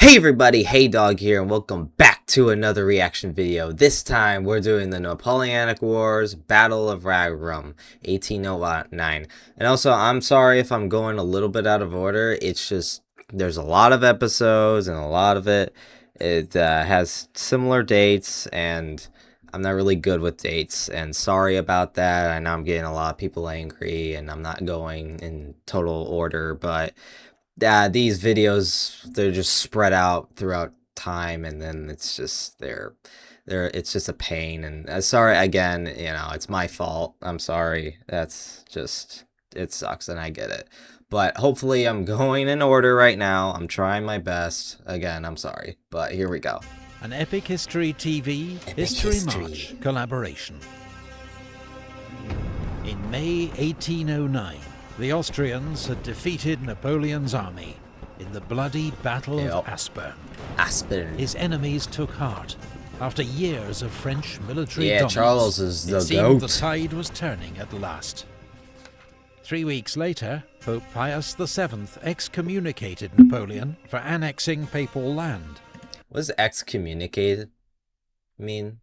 Hey everybody, Haydog here, and welcome back to another reaction video. This time, we're doing the Napoleonic Wars, Battle of Wagram, 1809. And also, I'm sorry if I'm going a little bit out of order. It's just, there's a lot of episodes, and a lot of it has similar dates, and I'm not really good with dates, and sorry about that. I know I'm getting a lot of people angry, and I'm not going in total order, but these videos, they're just spread out throughout time, and then it's just it's just a pain. And sorry again, it's my fault. I'm sorry. That's just, it sucks, and I get it, but hopefully I'm going in order right now. I'm trying my best. Again, I'm sorry, but here we go. An Epic History TV History March collaboration. In May 1809, the Austrians had defeated Napoleon's army in the bloody Battle of Aspern. His enemies took heart. After years of French military dominance, Charles is the goat. The tide was turning at last. 3 weeks later, Pope Pius VII excommunicated Napoleon for annexing papal land. What does excommunicated mean?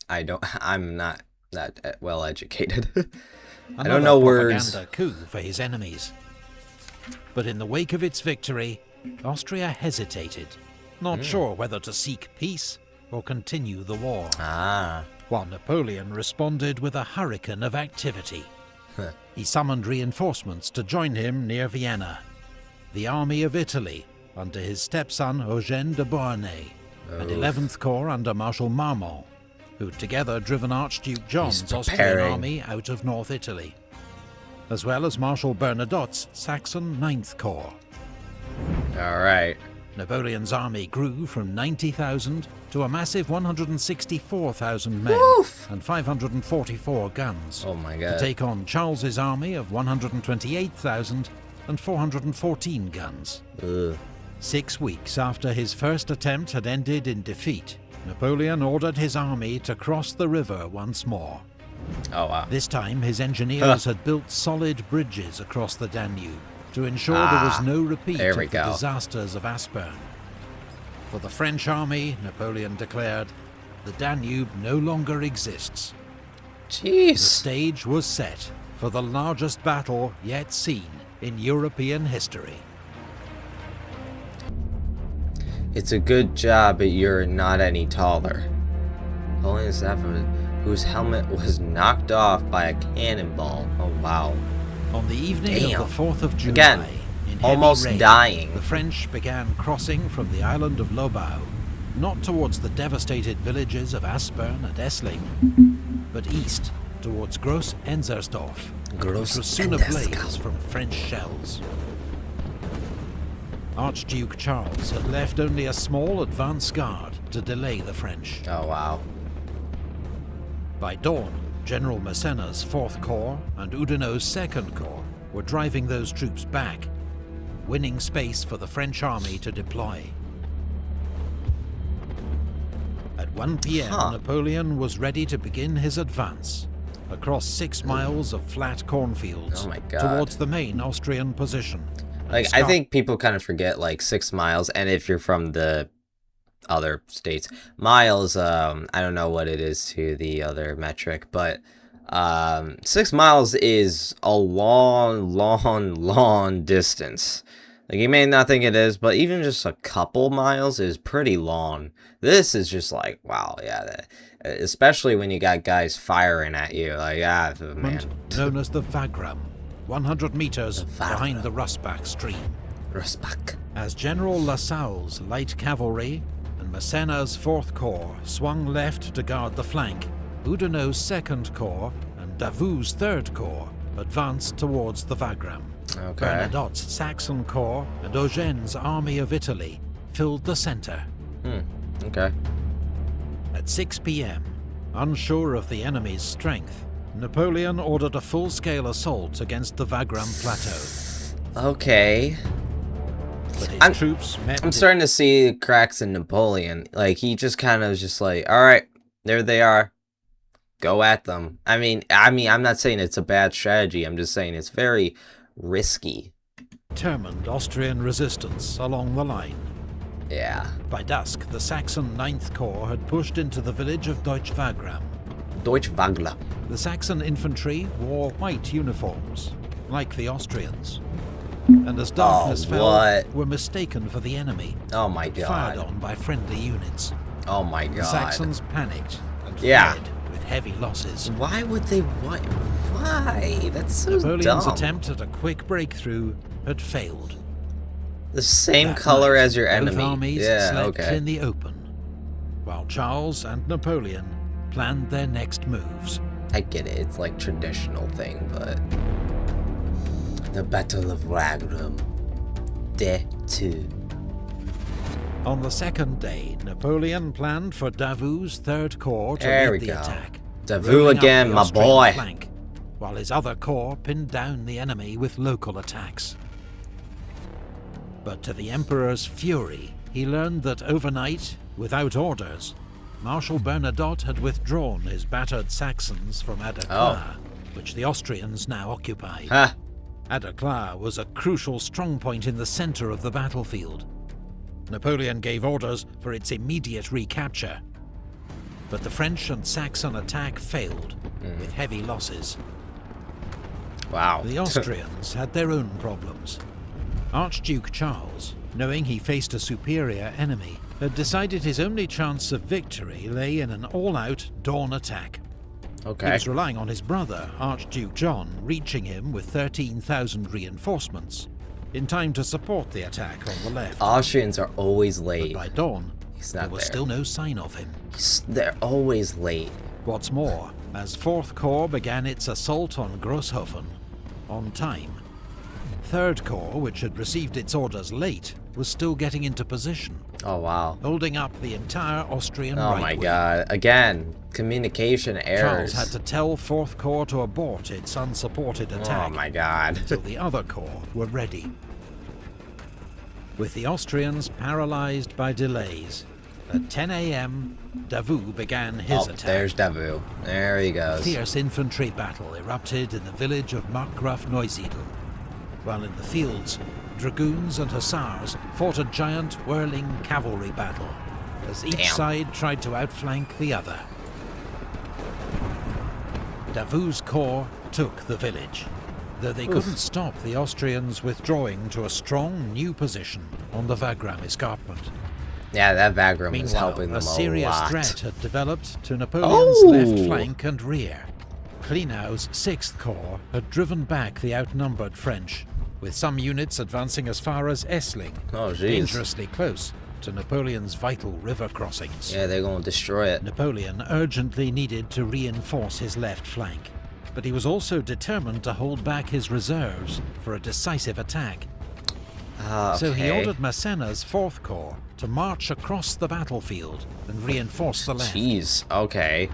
I'm not that well educated. I don't know words. Propaganda coup for his enemies. But in the wake of its victory, Austria hesitated, not sure whether to seek peace or continue the war. While Napoleon responded with a hurricane of activity. He summoned reinforcements to join him near Vienna. The Army of Italy, under his stepson Eugène de Beauharnais, and 11th Corps under Marshal Marmont, who'd together driven Archduke John's Austrian army out of North Italy, as well as Marshal Bernadotte's Saxon 9th Corps. Alright. Napoleon's army grew from 90,000 to a massive 164,000 men and 544 guns. Oh my God. To take on Charles's army of 128,000 and 414 guns. 6 weeks after his first attempt had ended in defeat, Napoleon ordered his army to cross the river once more. Oh wow. This time his engineers had built solid bridges across the Danube to ensure there was no repeat of the disasters of Aspern. For the French army, Napoleon declared, the Danube no longer exists. Jeez. The stage was set for the largest battle yet seen in European history. It's a good job that you're not any taller. Only the staff whose helmet was knocked off by a cannonball. Oh wow. On the evening of the 4th of July, again, in almost heavy rain, dying. the French began crossing from the island of Lobau, not towards the devastated villages of Aspern and Essling, but east towards Groß-Enzersdorf, which was soon ablaze from French shells. Archduke Charles had left only a small advance guard to delay the French. Oh wow. By dawn, General Massena's 4th Corps and Oudinot's 2nd Corps were driving those troops back, winning space for the French army to deploy. At 1 p.m, Napoleon was ready to begin his advance across 6 miles of flat cornfields towards the main Austrian position. Like, I think people kind of forget, like, 6 miles, and if you're from the other states, miles, I don't know what it is to the other metric, but 6 miles is a long distance. Like, you may not think it is, but even just a couple miles is pretty long. This is just like, wow, yeah, especially when you got guys firing at you, like, man. Known as the Wagram. 100 meters behind the Russbach stream. As General Lasalle's light cavalry and Massena's 4th Corps swung left to guard the flank, Oudinot's 2nd Corps and Davout's 3rd Corps advanced towards the Wagram. Bernadotte's Saxon Corps and Eugène's Army of Italy filled the center. At 6 p.m, unsure of the enemy's strength, Napoleon ordered a full-scale assault against the Wagram Plateau. Okay. But his troops met. I'm starting to see cracks in Napoleon. Like, he just kind of was just like, all right, there they are. Go at them. I mean, I'm not saying it's a bad strategy. I'm just saying it's very risky. Determined Austrian resistance along the line. Yeah. By dusk, the Saxon 9th Corps had pushed into the village of Wagram. Wagram. The Saxon infantry wore white uniforms, like the Austrians. And as darkness fell, were mistaken for the enemy. Oh my god. Fired on by friendly units. Oh my god. The Saxons panicked and fled with heavy losses. Why would they? Why? That's so Napoleon's dumb. attempt at a quick breakthrough had failed. The same That color night, as your enemy. Both armies Yeah, slept okay. in the open, while Charles and Napoleon planned their next moves. I get it. It's like traditional thing, but the Battle of Wagram, Day 2. On the second day, Napoleon planned for Davout's 3rd Corps to lead the attack. Davout rolling up again, the my Austrian boy. flank, while his other corps pinned down the enemy with local attacks. But to the Emperor's fury, he learned that overnight, without orders, Marshal Bernadotte had withdrawn his battered Saxons from Haydog, which the Austrians now occupied. Huh. Haydog was a crucial strongpoint in the centre of the battlefield. Napoleon gave orders for its immediate recapture, but the French and Saxon attack failed, with heavy losses. Wow. The Austrians had their own problems. Archduke Charles, knowing he faced a superior enemy, had decided his only chance of victory lay in an all-out dawn attack. Okay. He was relying on his brother, Archduke John, reaching him with 13,000 reinforcements, in time to support the attack on the left. Austrians are always late. But by dawn, He's not there was there. still no sign of him. They're always late. What's more, as 4th Corps began its assault on Grosshofen, on time, 3rd Corps, which had received its orders late, was still getting into position, Oh wow. holding up the entire Austrian Oh right my wing. god. Again, communication errors. Charles had to tell 4th Corps to abort its unsupported attack Oh my god. until the other corps were ready. With the Austrians paralyzed by delays, at 10 AM, Davout began his attack. There's Davout. There he A goes. fierce infantry battle erupted in the village of Markgraf Neusiedl, while in the fields, dragoons and hussars fought a giant whirling cavalry battle, as each side tried to outflank the other. Davout's corps took the village, though they couldn't stop the Austrians withdrawing to a strong new position on the Wagram escarpment. Yeah, that Wagram is Meanwhile, helping them a serious lot. threat had developed to Napoleon's left flank and rear. Klenau's 6th Corps had driven back the outnumbered French, with some units advancing as far as Essling, Oh, jeez. dangerously close to Napoleon's vital river crossings. Yeah, they're gonna destroy it. Napoleon urgently needed to reinforce his left flank, but he was also determined to hold back his reserves for a decisive attack. So he ordered Massena's 4th Corps to march across the battlefield and reinforce the left. Jeez, okay.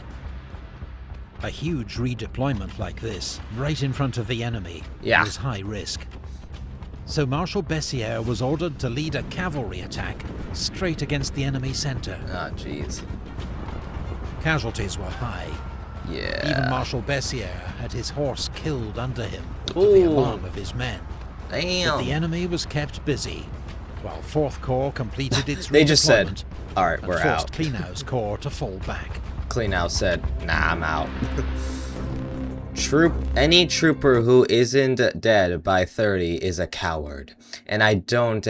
A huge redeployment like this, right in front of the enemy, was high risk. So Marshal Bessières was ordered to lead a cavalry attack straight against the enemy centre. Ah, jeez. Casualties were high. Yeah. Even Marshal Bessières had his horse killed under him, to the alarm of his men. Damn. But the enemy was kept busy, while 4th Corps completed its They just said, redeployment alright, and we're forced out. Klenau's corps to fall back. Klenau said, nah, I'm out. Any trooper who isn't dead by 30 is a coward. And I don't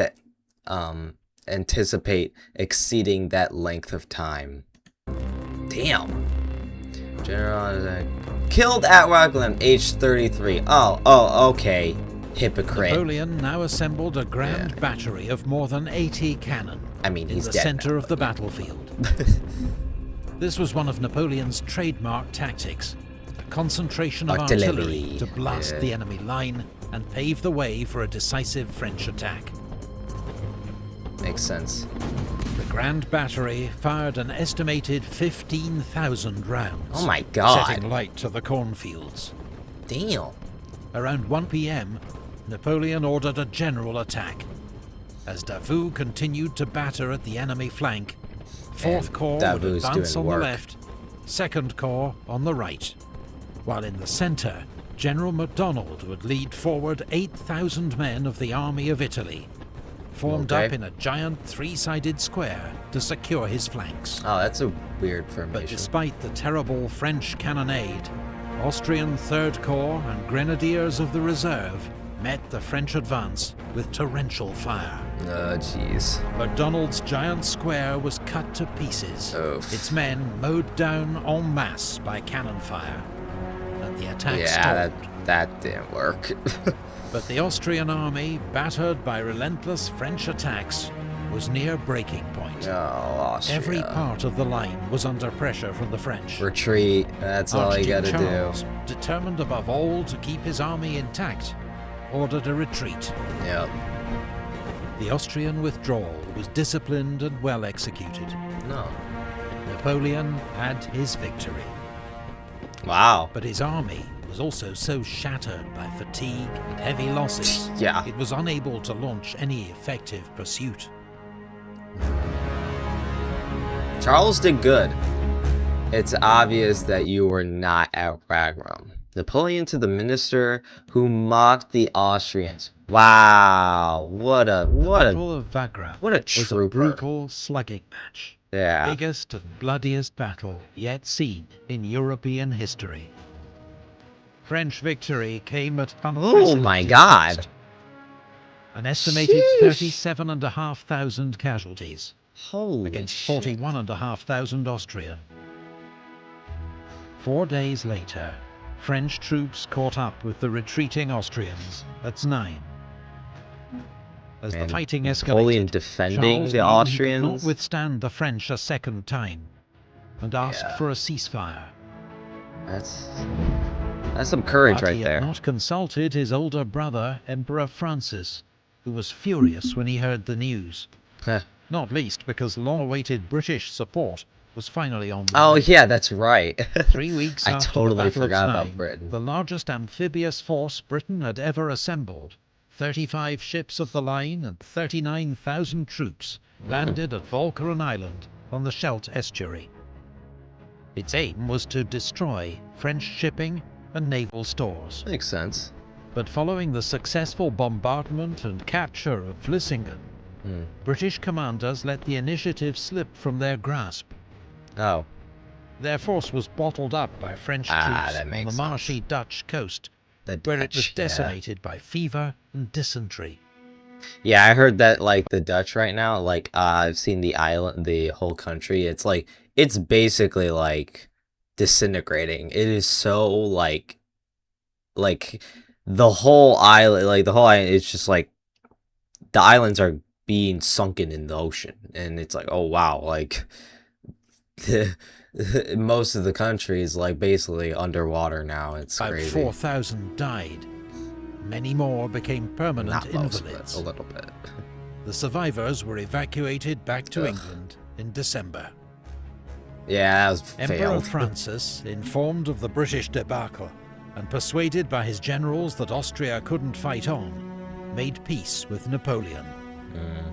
anticipate exceeding that length of time. Damn. General killed at Wagram, age 33. Oh, okay. Hypocrite. Napoleon now assembled a grand battery of more than 80 cannon I mean, in he's the dead center now, of the battlefield. This was one of Napoleon's trademark tactics, a concentration of artillery to blast the enemy line and pave the way for a decisive French attack. Makes sense. The Grand Battery fired an estimated 15,000 rounds. Oh my god. Setting light to the cornfields. Damn. Around 1 PM, Napoleon ordered a general attack. As Davout continued to batter at the enemy flank, 4th Corps would advance on the left, 2nd Corps on the right. While in the centre, General MacDonald would lead forward 8,000 men of the Army of Italy. formed up in a giant three-sided square to secure his flanks. Oh, that's a weird formation. But despite the terrible French cannonade, Austrian Third Corps and Grenadiers of the Reserve met the French advance with torrential fire. Oh, jeez. Macdonald's giant square was cut to pieces, its men mowed down en masse by cannon fire, and the attack stalled. That didn't work. But the Austrian army, battered by relentless French attacks, was near breaking point. Oh, Austria. Every part of the line was under pressure from the French. Retreat, that's all you gotta Charles, do. determined above all to keep his army intact, ordered a retreat. Yep. The Austrian withdrawal was disciplined and well executed. No. Napoleon had his victory. Wow. But his army was also so shattered by fatigue and heavy losses, Yeah. it was unable to launch any effective pursuit. Charles did good. It's obvious that you were not at Wagram. Napoleon to the minister who mocked the Austrians. Wow, what a Battle of Wagram what a was a trooper. brutal slugging match. Yeah. Biggest and bloodiest battle yet seen in European history. French victory came at Oh my God. cost. An estimated 37,500 casualties Holy against shit. 41,500 Austrian. 4 days later, French troops caught up with the retreating Austrians at Znaim. As the fighting Napoleon escalated, defending Charles the knew he could Austrians. not withstand the French a second time, and asked for a ceasefire. That's some courage But right he there. had not consulted his older brother, Emperor Francis, who was furious when he heard the news. Not least because long-awaited British support was finally on the Oh way. yeah, that's right. 3 weeks I after totally the Battle of forgot about Znaim, Britain. the largest amphibious force Britain had ever assembled, 35 ships of the line and 39,000 troops, landed at Walcheren Island on the Scheldt estuary. Its aim was to destroy French shipping and naval stores. Makes sense. But following the successful bombardment and capture of Vlissingen, British commanders let the initiative slip from their grasp. Oh. Their force was bottled up by French troops that on makes the marshy Dutch coast, where it was decimated by fever and dysentery. Yeah, I heard that, like, the Dutch right now, like, I've seen the island, the whole country, it's like, it's basically, like, disintegrating. It is so, like, the whole island, it's just, like, the islands are being sunken in the ocean, and it's like, oh, wow, like, most of the country is, like, basically underwater now. It's crazy. About 4,000 died. Many more became permanent Not most, invalids. but a little bit. The survivors were evacuated back to England in December. Yeah, that was Emperor failed. Francis, informed of the British debacle and persuaded by his generals that Austria couldn't fight on, made peace with Napoleon.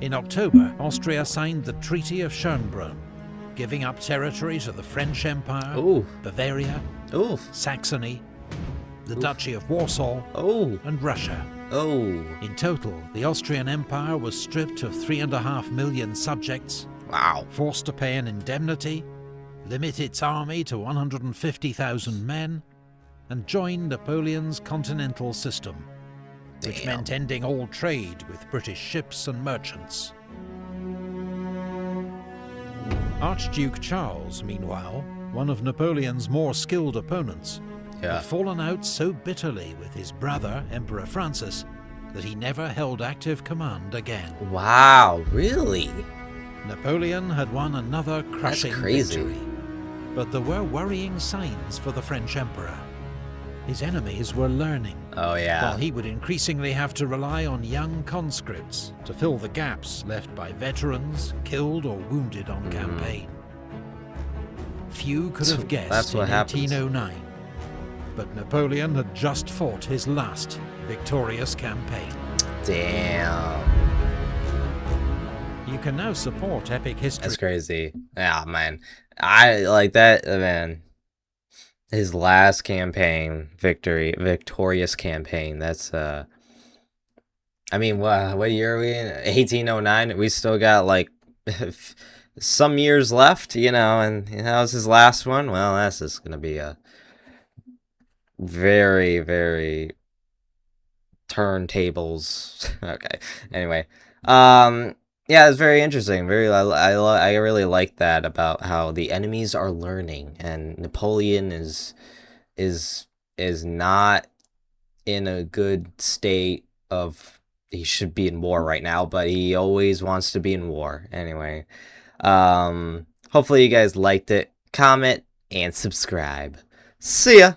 In October, Austria signed the Treaty of Schönbrunn, giving up territory to the French Empire, Bavaria, Saxony, the Duchy of Warsaw, and Russia. In total, the Austrian Empire was stripped of 3.5 million subjects, forced to pay an indemnity, limit its army to 150,000 men, and join Napoleon's continental system, which meant ending all trade with British ships and merchants. Archduke Charles, meanwhile, one of Napoleon's more skilled opponents, had fallen out so bitterly with his brother, Emperor Francis, that he never held active command again. Wow, really? Napoleon had won another crushing victory, but there were worrying signs for the French Emperor. His enemies were learning, while he would increasingly have to rely on young conscripts to fill the gaps left by veterans killed or wounded on campaign. Few could have guessed in 1809, but Napoleon had just fought his last victorious campaign. Damn. You can now support epic history. That's crazy. Yeah, man. I like that, man. His last campaign, victorious campaign. That's I mean, what year are we in? 1809. We still got like some years left, and that was his last one. Well, that's just gonna be a very, very turntables. Okay. Anyway, yeah, it's very interesting. I really like that about how the enemies are learning, and Napoleon is is not in a good state of he should be in war right now, but he always wants to be in war. Anyway, hopefully you guys liked it. Comment and subscribe. See ya.